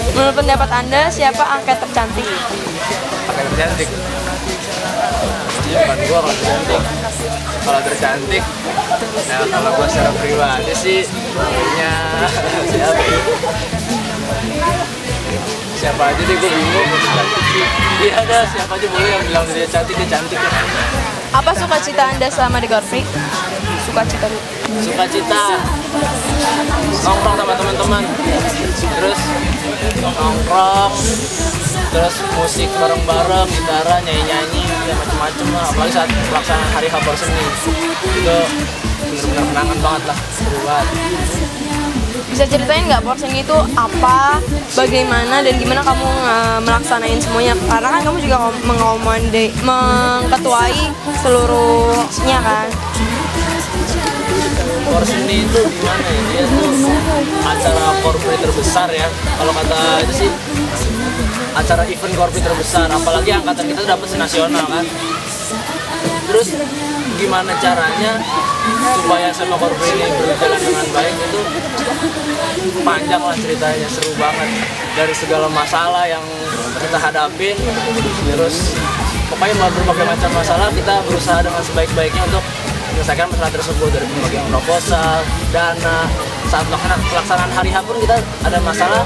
Menurut pendapat Anda, siapa angket tercantik? Angket tercantik? Iya, bukan gue kalau tercantik. Kalau tercantik, nah kalau gue secara pribadi sih punya siapa ya? Siapa aja deh, gue bingung. Iya ada siapa aja boleh yang bilang dia cantik ya. Apa sukacita Anda selama di Car Free? Sukacita. Nongkrong sama teman-teman, terus nongkrong, terus musik bareng-bareng, gitaran, nyanyi-nyanyi, ya macam-macam lah. Apalagi saat pelaksanaan hari Hapor Seni itu benar-benar kenangan banget lah, seru banget. Bisa ceritain nggak Por Seni itu apa, bagaimana, dan gimana kamu melaksanain semuanya? Karena kan kamu juga mengketuai seluruhnya kan. Hapor Seni itu gimana ya? Dia tuh acara corporate terbesar ya. Kalau kata itu sih acara event corporate terbesar. Apalagi angkatan kita dapat nasional kan. Terus gimana caranya supaya sama corporate ini berjalan dengan baik itu panjang lah ceritanya, seru banget. Dari segala masalah yang kita hadapin, terus pokoknya berbagai macam masalah kita berusaha dengan sebaik-baiknya untuk menyelesaikan masalah tersebut, dari pembagian proposal, dana. Saat pelaksanaan hari H pun kita ada masalah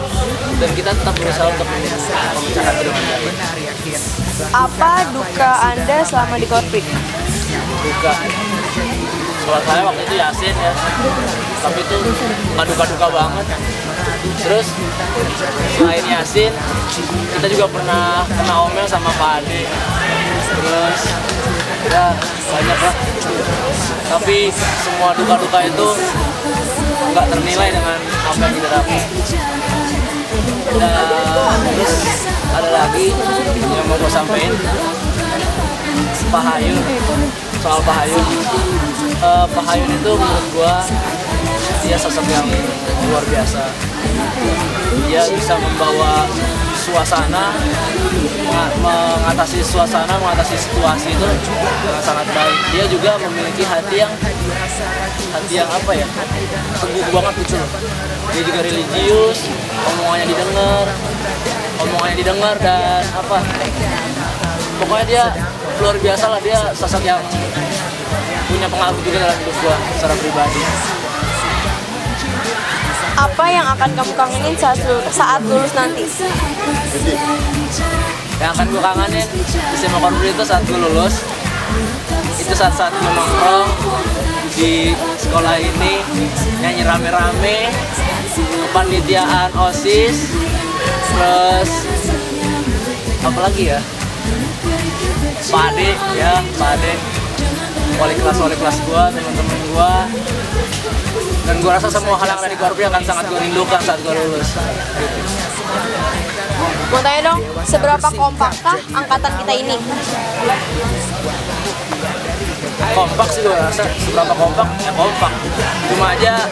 dan kita tetap berusaha untuk memecahkan itu dengan baik. Apa duka Anda selama di Corporate? Duka, kalau saya waktu itu Yasin ya, tapi itu nggak duka-duka banget. Terus selain Yasin, kita juga pernah kena omel sama Pak Ade. Terus ya banyak lah. Tapi semua duka-duka itu nggak ternilai dengan apa yang kita dapat. Dan terus ada lagi yang mau gue sampein, Pak Hayun. Soal Pak Hayun, Pak Hayun itu menurut gue dia sosok yang luar biasa. Dia bisa membawa suasana, mengatasi suasana, mengatasi situasi itu dengan sangat baik. Dia juga memiliki hati yang apa ya, teguh banget gitu loh. Dia juga religius, omongannya didengar dan apa, pokoknya dia luar biasa lah. Dia sosok yang punya pengaruh juga dalam hidup gua secara pribadi. Apa yang akan kamu kangenin saat lulus nanti? Yang akan gue kangenin di SMA Corporate itu saat gue lulus, itu saat gue nongkrong di sekolah ini, nyanyi rame-rame, kepanitiaan OSIS, terus apa lagi ya, Pak Ade, wali kelas gue, teman-teman gue. Dan gue rasa semua hal yang ada di Corporate akan sangat gue rindukan saat gue lulus. Gitu. Mau tanya dong, seberapa kompakkah angkatan kita ini? Kompak sih gue rasa, seberapa kompak, ya kompak. Cuma aja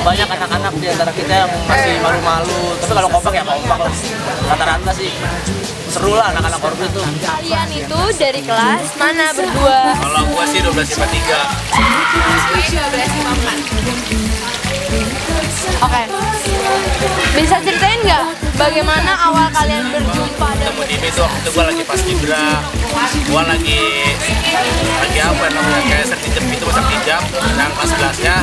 banyak anak-anak di antara kita yang masih malu-malu. Tapi kalau kompak ya kompak lah. Rata-rata sih seru lah anak-anak Corporate tuh. Kalian itu dari kelas mana berdua? Kalau gue sih 12 IPA 3. 12 IPA 4. Oke. Bisa ceritain nggak bagaimana awal kalian berjumpa dan Ketemu Dimi tuh waktu itu gue lagi pas Ibra. Gue lagi apa namanya, kayak sertijab itu, pas sertijab dan kelas 11-nya.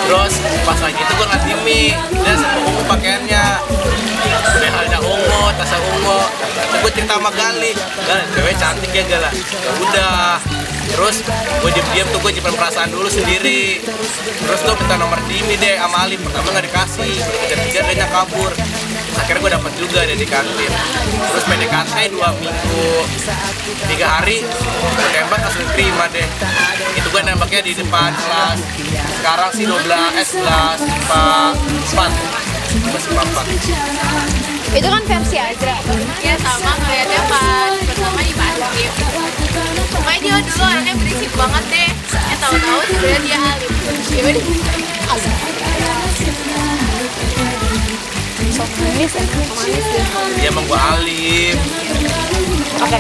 Terus pas lagi itu gue ngeliat Dimi, dia sama ungu pakaiannya, BH-nya ungu, tasnya ungu. Terus gue cerita sama Gali, cewek cantik ya Gala. Ya udah. Terus gue diam-diam tuh, gue nyimpen perasaan dulu sendiri. Terus tuh minta nomor Dimi deh sama Ali, pertama nggak dikasih, ketiga dia kabur. Akhirnya gue dapat juga deh di kantin. Terus PDKT 2 minggu 3 hari, gue tembak langsung terima deh. Itu gue nembaknya di depan kelas. Sekarang sih 11 IPA 4. Masih 4. itu kan versi Azra. Ya sama kayaknya pas pertama di basket. Pokoknya dia dulu anaknya berisik banget deh. Tahu-tahu sebenarnya dia alim. Ya udah. Manis deh. Dia emang gue alim. Oke.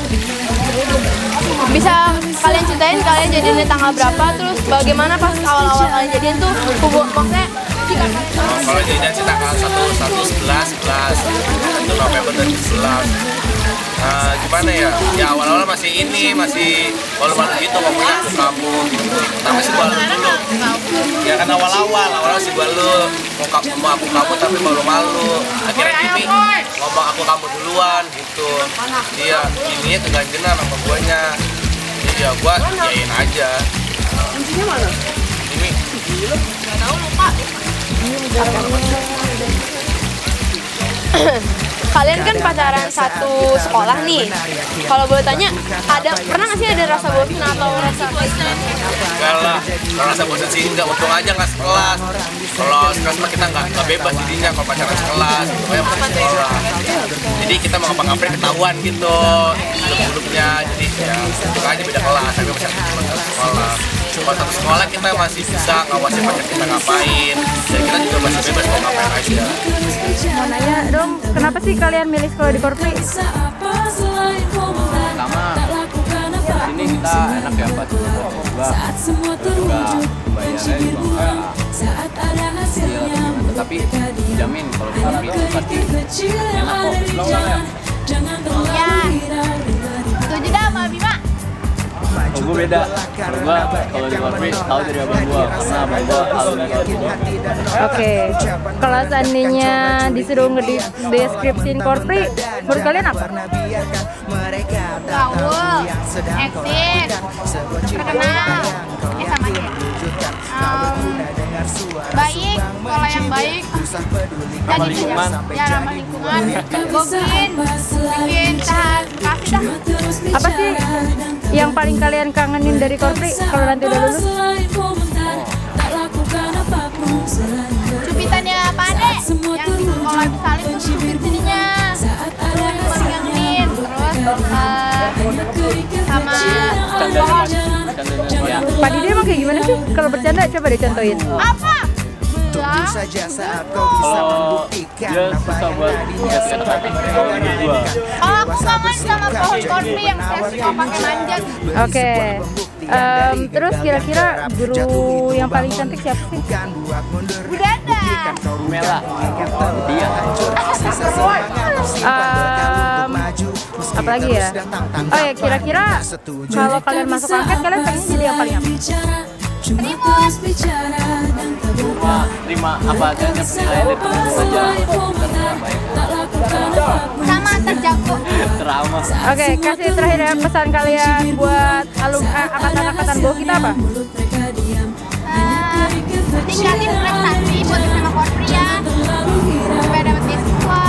Bisa kalian ceritain kalian jadiannya tanggal berapa, terus bagaimana pas awal-awal kalian jadian tuh maksudnya Kalau jajan sih tanggal 1 November dan 11. Gimana ya? Ya awal-awal masih malu-malu gitu ngomongnya aku kamu gitu. Tapi sih malu dulu. Ya kan awal-awal sih malu mau aku kamu tapi malu-malu. Akhirnya Kimi ngomong aku kamu duluan gitu. Iya, ininya keganjenan sama guanya. Jadi ya gua yain aja. Kuncinya mana? Kimi. Gak tahu, lupa. Kalian kan pacaran satu sekolah nih. Kalau boleh tanya, pernah nggak sih ada rasa bosan atau rasa Enggak lah, kalau rasa bosan sih enggak, untung aja nggak sekelas. Kalau sekelas mah kita nggak bebas jadinya kalau pacaran sekelas, pokoknya masih sekolah. Jadi kita mau ngapa-ngapain ketahuan gitu, duduk-duduknya. Jadi ya untung aja beda kelas, tapi masih satu sekolah. Cuma satu sekolah kita masih bisa ngawasin pacar kita ngapain, dan kita juga masih bebas mau ngapain aja. Mau nanya dong, kenapa sih kalian milih sekolah di Korpri? Pertama, sini kita enak ya Pak, juga bayarnya juga nggak kecil, tapi dijamin kalau di Korpri itu pasti enak kok. Belum ya? Ya, setuju dah sama Bima. Oh, gue beda. Kalau di Korpri tahu dari abang gue, karena abang gue alumni Korpri. Oke, kalau seandainya disuruh ngedeskripsiin Korpri, menurut kalian apa? Gaul, eksis, terkenal, sama aja. Baik, kalau yang baik Ramah lingkungan. ya ramah lingkungan, bikin tahan kasih dah. Apa sih yang paling kalian kangenin dari Korpri kalau nanti udah lulus? Cupitannya Pade yang di sekolah Salim tuh supir sininya paling kangenin. Terus sama Ya. Pak Didi emang kayak gimana sih? Kalau bercanda coba deh contohin. apa? Kalau dia susah buat kata-kata kalau menurut gue. Oh, aku kangen sama pohon Korpri yang saya suka pakai manjat. Oke. Terus kira-kira guru yang paling cantik siapa sih? Bu Dada. Mela, dia Apa lagi ya? Oh ya, kira-kira kalau kalian masuk angket, kalian pengen jadi yang paling apa? terima apa adanya, saya saja Sama terjago. terama. Oke, kasih terakhir ya pesan kalian buat angkatan-angkatan bawah kita apa? Tinggalin prestasi buat sama Korpri ya, supaya dapat beasiswa.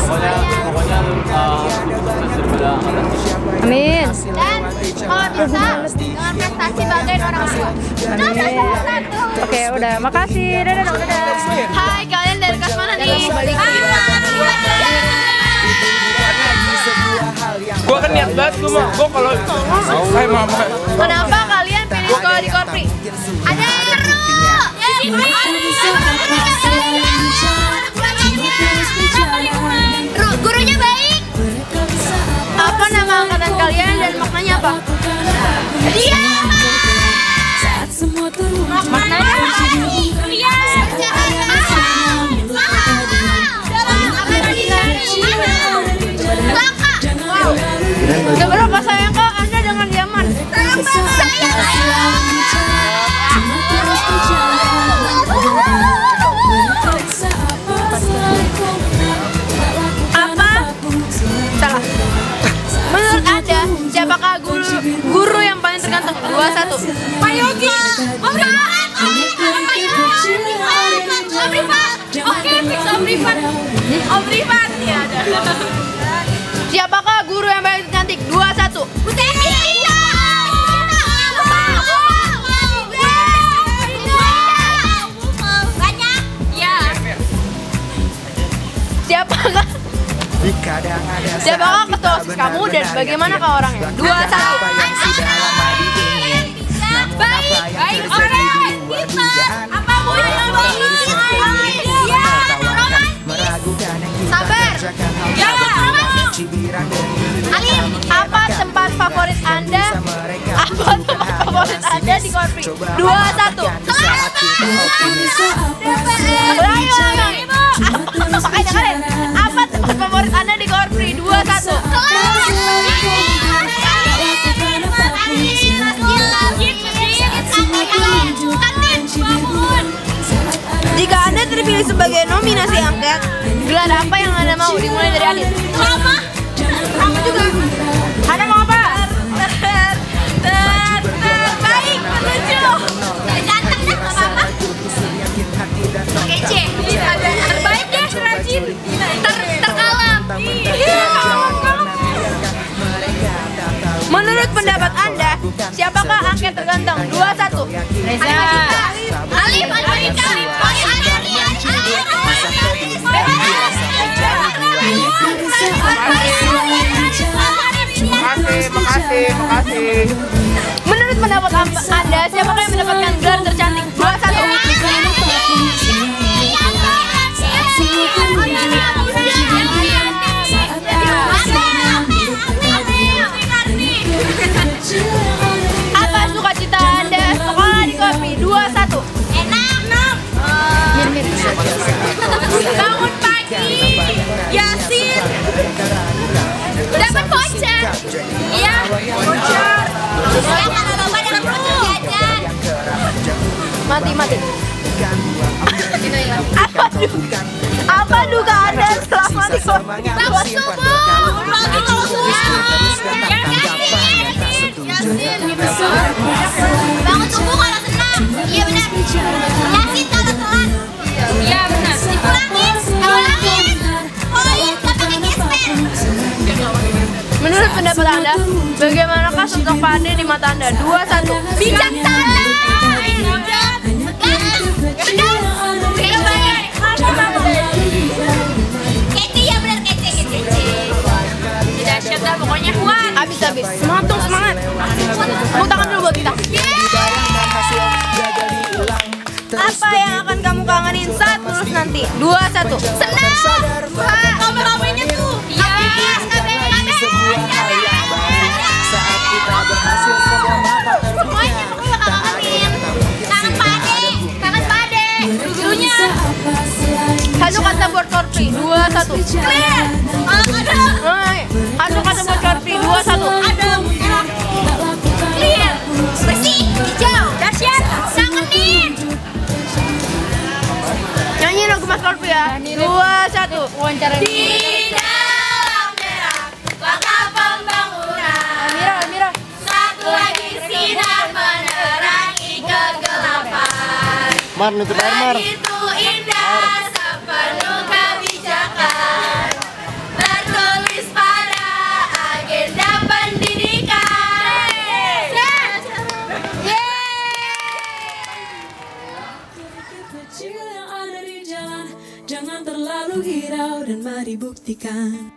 Pokoknya sukses daripada angkatan kita. Amin. Dan kalau bisa dengan prestasi banggain orang tua. Oke, udah. Makasih. Dadah dong, dadah. Hai, kalian dari kelas mana nih? Gua kan niat banget gua kalau hai mama. Kenapa kalian pilih sekolah di Korpri? Ada seru. Gurunya baik. Apa nama angkatan kalian dan maknanya apa? Dia. Maknanya dia. Seberapa sayang kok Anda dengan Yaman? Sayang. Apa? Salah. Menurut Anda, siapakah guru yang paling terganteng? 2-1. Pak Yogi. Om Rifat. Oke, fix Om Rifat. Om Rifat ya ada. Siapakah guru yang paling cantik? 2-1. Bu Temi. Iya. Banyak. Iya. Siapakah ketua OSIS kamu dan bagaimana kau orangnya? 2-1. Baik orang, pintar. Apa mau yang bagus? Iya. Sabar. Ya. Alin, apa tempat favorit Anda? Apa tempat favorit favorit Anda di Korpri? 2-1. Makanya kalian, apa tempat favorit Anda di Korpri? 2-1. Jika Anda terpilih sebagai nominasi angket, gelar apa yang Anda mau? Dimulai dari Adit. Sama juga. Anda mau apa? Terbaik, terlucu, terganteng dah, nggak apa-apa. Kece, terbaik deh, rajin, terkalem. Menurut pendapat Anda, siapakah angket terganteng? 2-1. Reza. Alif. Makasih. Menurut pendapat Anda, siapakah yang mendapatkan gelar tercantik? 2-1. Apa sukacita Anda sekolah di Korpri? 2-1. Enak. Bangun pagi, Yasin. Dapat voucher. Iya, voucher. Ya, kalau Bapak dapat jajan. Mati. Apa duga Anda selama di Korpri? Bangun subuh. Pagi kalau subuh. Bangun subuh kalau senang. Iya benar. Yasin kalau telat. Iya benar. Dipulangin. Poin gak pakai gesper. Menurut pendapat Anda, bagaimanakah sosok Pak Ade di mata Anda? 2-1. Bijaksana. Kece ya benar kece. Dahsyat dah pokoknya kuat. Habis. Semangat. Tepuk tangan dulu buat kita. Apa yang akan kamu kangenin saat lulus nanti? 2-1. Senang. Kamu-kamunya tuh. Iya. Semuanya aku bakal kangenin. Kangen Pade. Gurunya. Satu kata buat Korpri. 2-1. Clear. Satu kata buat Korpri. 2-1. Adem. Clear. Bersih. Hijau. Dahsyat. Kangenin. Nyanyi lagu Mas Korpri ya. 2-1. Wawancara di dalam derang kota pembangunan. Amira. Satu lagi sinar menerangi kegelapan. Begitu indah sepenuh kebijakan. Tertulis pada agenda pendidikan. Kecil yang ada di jalan, jangan terlalu hirau dan mari buktikan.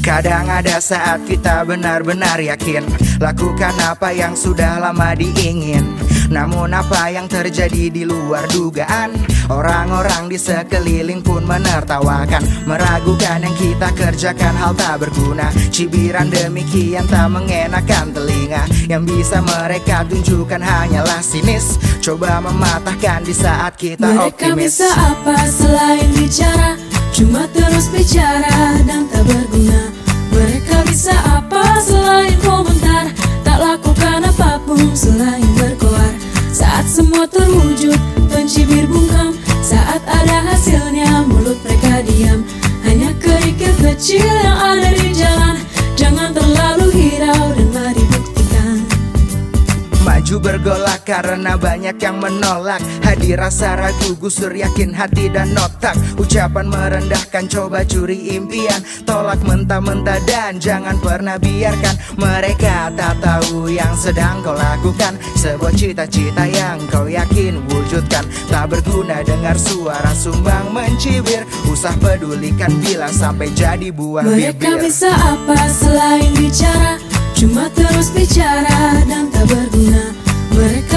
Kadang ada saat kita benar-benar yakin lakukan apa yang sudah lama diingin. Namun apa yang terjadi di luar dugaan, orang-orang di sekeliling pun menertawakan, meragukan yang kita kerjakan hal tak berguna. Cibiran demikian tak mengenakan telinga, yang bisa mereka tunjukkan hanyalah sinis, coba mematahkan di saat kita mereka optimis. Bisa apa selain bicara, cuma terus bicara dan tak berguna. Mereka bisa apa selain komentar, tak lakukan apapun selain berkoar. Saat semua terwujud, pencibir bungkam. Saat ada hasilnya, mulut mereka diam. Hanya kerikil kecil yang ada di jalan, jangan terlalu hirau dan mari buktikan. Maju bergolak karena banyak yang menolak. Hadir rasa ragu, gusur yakin hati dan otak. Ucapan merendahkan, coba curi impian. Tolak mentah-mentah dan jangan pernah biarkan mereka tak tahu yang sedang kau lakukan. Sebuah cita-cita yang kau yakin wujudkan. Tak berguna dengar suara sumbang mencibir. Usah pedulikan bila sampai jadi buah bibir. Mereka bisa apa selain bicara, cuma terus bicara dan tak berguna. Mereka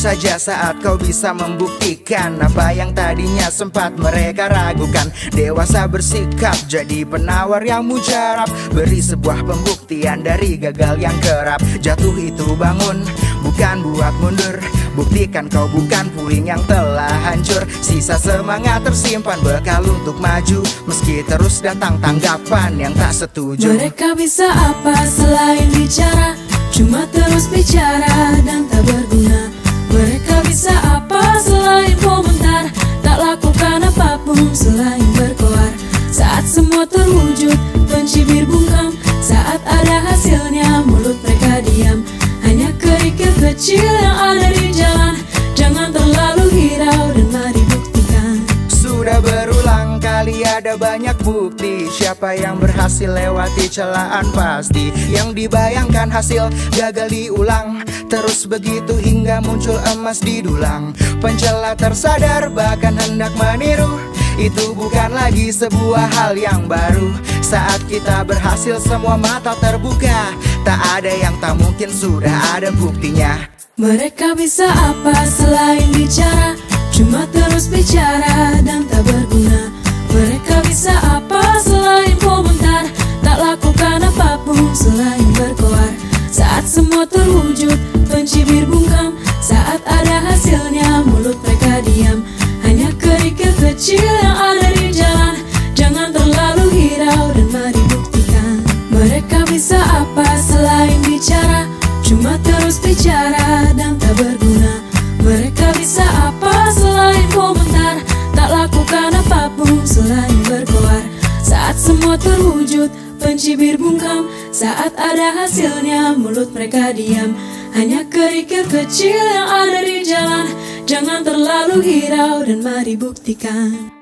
saja saat kau bisa membuktikan apa yang tadinya sempat mereka ragukan. Dewasa bersikap jadi penawar yang mujarab, beri sebuah pembuktian dari gagal yang kerap. Jatuh itu bangun, bukan buat mundur, buktikan kau bukan puing yang telah hancur. Sisa semangat tersimpan bekal untuk maju, meski terus datang tanggapan yang tak setuju. Mereka bisa apa selain bicara, cuma terus bicara dan tak berguna. Mereka bisa apa selain komentar, tak lakukan apapun selain berkoar. Saat semua terwujud, pencibir bungkam. Saat ada hasilnya, mulut mereka diam. Hanya kerikil kecil yang ada di jalan. Jangan terlalu hirau dan mari buktikan. Sudah berulang kali ada banyak bukti, siapa yang berhasil lewati celaan pasti. Yang dibayangkan hasil gagal diulang, terus begitu hingga muncul emas di dulang. Pencela tersadar bahkan hendak meniru, itu bukan lagi sebuah hal yang baru. Saat kita berhasil semua mata terbuka, tak ada yang tak mungkin, sudah ada buktinya. Mereka bisa apa selain bicara, cuma terus bicara dan tak berguna. Mereka bisa apa selain komentar, tak lakukan apapun selain berkoar. Saat semua terwujud, pencibir bungkam. Saat ada hasilnya, mulut mereka diam. Hanya kerikil kecil yang ada di jalan. Jangan terlalu hirau dan mari buktikan. Mereka bisa apa selain bicara, cuma terus bicara dan tak berguna. Mereka bisa apa selain komentar, tak lakukan apapun selain berkoar. Saat semua terwujud, pencibir bungkam. Saat ada hasilnya, mulut mereka diam. Hanya kerikil kecil yang ada di jalan. Jangan terlalu hirau dan mari buktikan.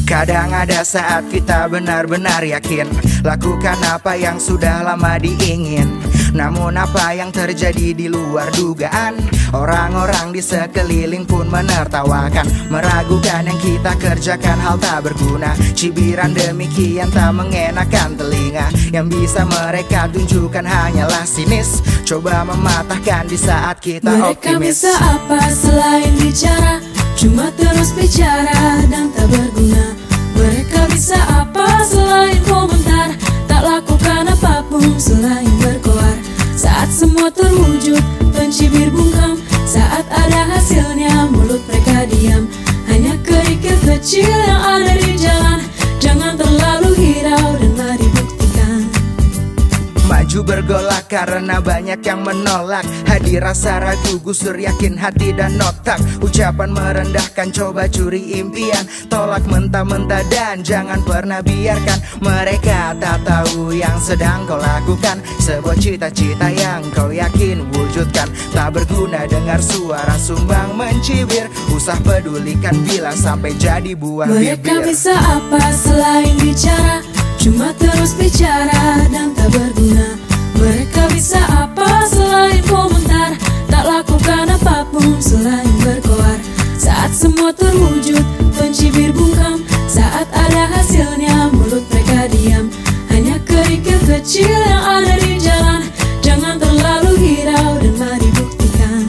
Kadang ada saat kita benar-benar yakin lakukan apa yang sudah lama diingin. Namun apa yang terjadi di luar dugaan, orang-orang di sekeliling pun menertawakan, meragukan yang kita kerjakan hal tak berguna. Cibiran demikian tak mengenakan telinga, yang bisa mereka tunjukkan hanyalah sinis, coba mematahkan di saat kita mereka optimis. Mereka bisa apa selain bicara, cuma terus bicara dan tak berguna. Mereka bisa apa selain komentar, tak lakukan apapun selain berkoar. Saat semua terwujud, pencibir bungkam. Saat ada hasilnya, mulut mereka diam. Hanya kerikil kecil yang ada di jalan. Jangan terlalu hirau dan mari buktikan. Maju bergolak karena banyak yang menolak. Hadir rasa ragu, gusur yakin hati dan otak. Ucapan merendahkan, coba curi impian. Tolak mentah-mentah dan jangan pernah biarkan mereka tak tahu yang sedang kau lakukan. Sebuah cita-cita yang kau yakin wujudkan. Tak berguna dengar suara sumbang mencibir. Usah pedulikan bila sampai jadi buah bibir. Mereka bisa apa selain bicara, cuma terus bicara dan tak berguna. Mereka bisa apa selain komentar, tak lakukan apapun selain berkoar. Saat semua terwujud, pencibir bungkam. Saat ada hasilnya, mulut mereka diam. Hanya kerikil kecil yang ada di jalan. Jangan terlalu hirau dan mari buktikan.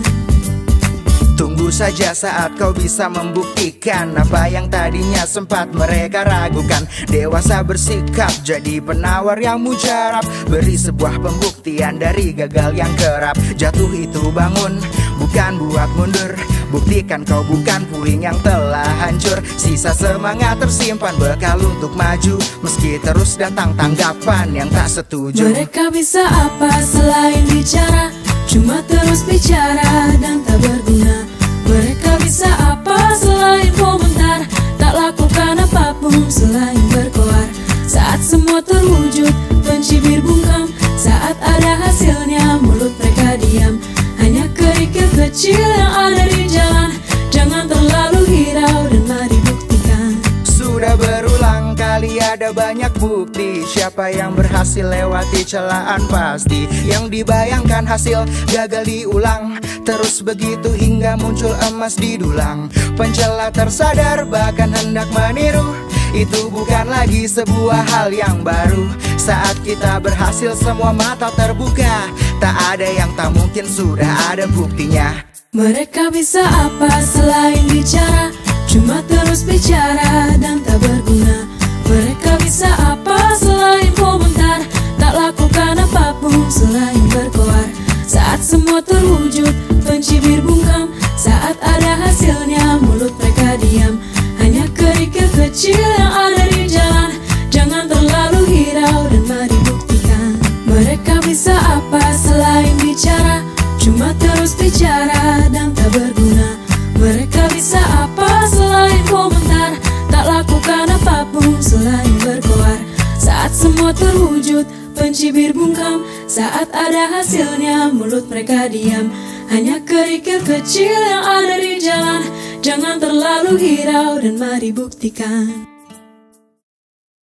Tunggu saja saat kau bisa membuktikan apa yang tadinya sempat mereka ragukan. Dewasa bersikap jadi penawar yang mujarab, beri sebuah pembuktian dari gagal yang kerap. Jatuh itu bangun, bukan buat mundur, buktikan kau bukan puing yang telah hancur. Sisa semangat tersimpan bekal untuk maju, meski terus datang tanggapan yang tak setuju. Mereka bisa apa selain bicara, cuma terus bicara dan tak berguna. Mereka bisa apa selain komentar, tak lakukan apapun selain berkoar. Saat semua terwujud, pencibir bungkam. Saat ada hasilnya, mulut mereka diam. Hanya kerikil kecil yang ada di jalan. Jangan terlalu hirau dan mari buktikan. Sudah berulang kali ada ada banyak bukti. Siapa yang berhasil lewati celaan pasti. Yang dibayangkan hasil gagal diulang, terus begitu hingga muncul emas di dulang. Pencela tersadar bahkan hendak meniru, itu bukan lagi sebuah hal yang baru. Saat kita berhasil semua mata terbuka, tak ada yang tak mungkin, sudah ada buktinya. Mereka bisa apa selain bicara, cuma terus bicara dan tak berguna. Mereka bisa apa selain komentar, tak lakukan apapun selain berkoar. Saat semua terwujud, pencibir bungkam. Saat ada hasilnya, mulut mereka diam. Hanya kerikil kecil yang ada di jalan. Jangan terlalu hirau dan mari buktikan. Mereka bisa apa selain bicara, cuma terus bicara dan tak berguna. Mereka bisa apa selain komentar, tak lakukan apapun selain berkoar. Saat semua terwujud, pencibir bungkam. Saat ada hasilnya, mulut mereka diam. Hanya kerikil kecil yang ada di jalan. Jangan terlalu hirau dan mari buktikan.